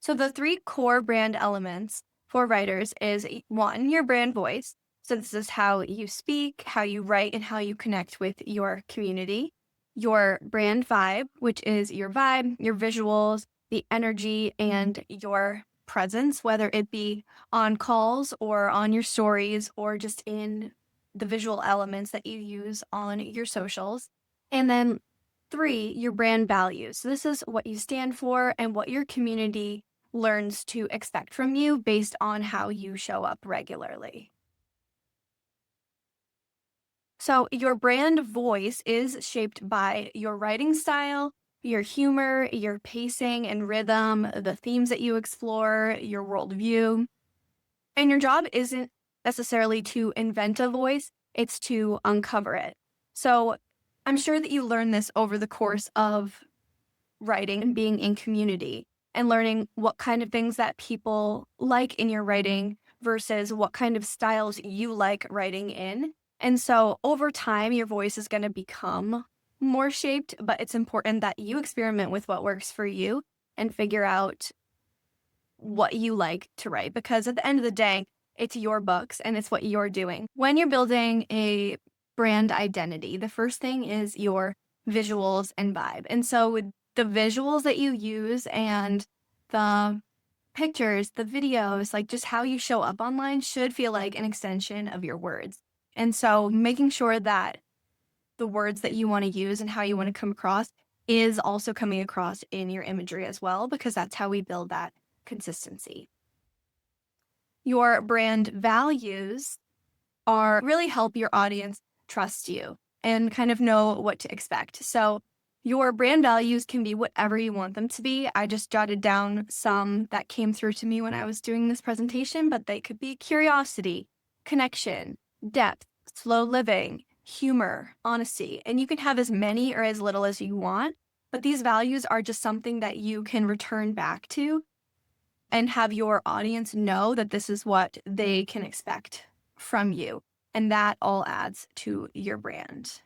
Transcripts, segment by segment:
So the three core brand elements for writers is one, your brand voice. So this is how you speak, how you write, and how you connect with your community. Your brand vibe, which is your vibe, your visuals, the energy, and your presence, whether it be on calls or on your stories or just in the visual elements that you use on your socials. And then three, your brand values. So this is what you stand for and what your community learns to expect from you based on how you show up regularly. So, your brand voice is shaped by your writing style, your humor, your pacing and rhythm, the themes that you explore, your worldview. And your job isn't necessarily to invent a voice, it's to uncover it. So, I'm sure that you learn this over the course of writing and being in community and learning what kind of things that people like in your writing versus what kind of styles you like writing in. And so over time, your voice is going to become more shaped, but it's important that you experiment with what works for you and figure out what you like to write because at the end of the day, it's your books and it's what you're doing. When you're building a brand identity, the first thing is your visuals and vibe. And so with the visuals that you use and the pictures, the videos, like just how you show up online should feel like an extension of your words. And so making sure that the words that you want to use and how you want to come across is also coming across in your imagery as well, because that's how we build that consistency. Your brand values are really help your audience trust you and kind of know what to expect. So, your brand values can be whatever you want them to be. I just jotted down some that came through to me when I was doing this presentation, but they could be curiosity, connection, depth, slow living, humor, honesty, and you can have as many or as little as you want. But these values are just something that you can return back to and have your audience know that this is what they can expect from you. And that all adds to your brand.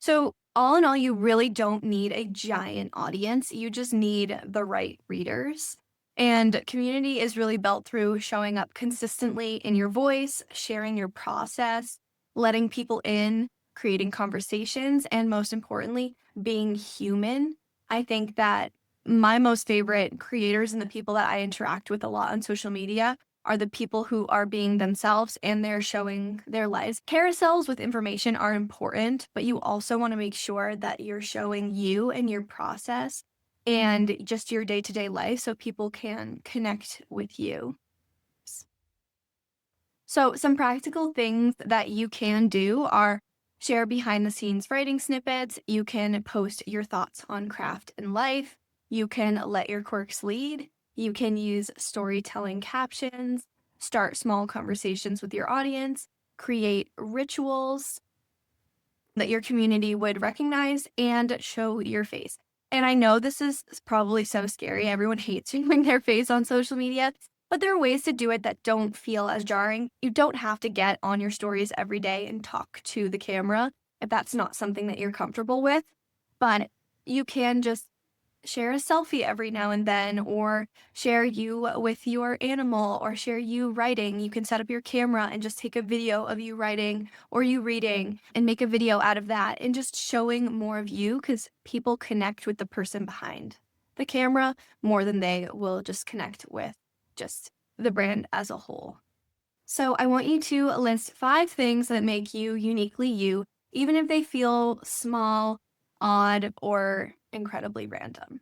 So, all in all, you really don't need a giant audience. You just need the right readers. And community is really built through showing up consistently in your voice, sharing your process, letting people in, creating conversations, and most importantly, being human. I think that my most favorite creators and the people that I interact with a lot on social media are the people who are being themselves and they're showing their lives. Carousels with information are important, but you also want to make sure that you're showing you and your process and just your day to day life so people can connect with you. So, some practical things that you can do are share behind the scenes writing snippets. You can post your thoughts on craft and life. You can let your quirks lead. You can use storytelling captions, start small conversations with your audience, create rituals that your community would recognize, and show your face. And I know this is probably so scary. Everyone hates showing their face on social media, but there are ways to do it that don't feel as jarring. You don't have to get on your stories every day and talk to the camera if that's not something that you're comfortable with. But you can just share a selfie every now and then, or share you with your animal, or share you writing. You can set up your camera and just take a video of you writing or you reading and make a video out of that and just showing more of you because people connect with the person behind the camera more than they will just connect with just the brand as a whole. So I want you to list 5 things that make you uniquely you, even if they feel small, odd, or incredibly random.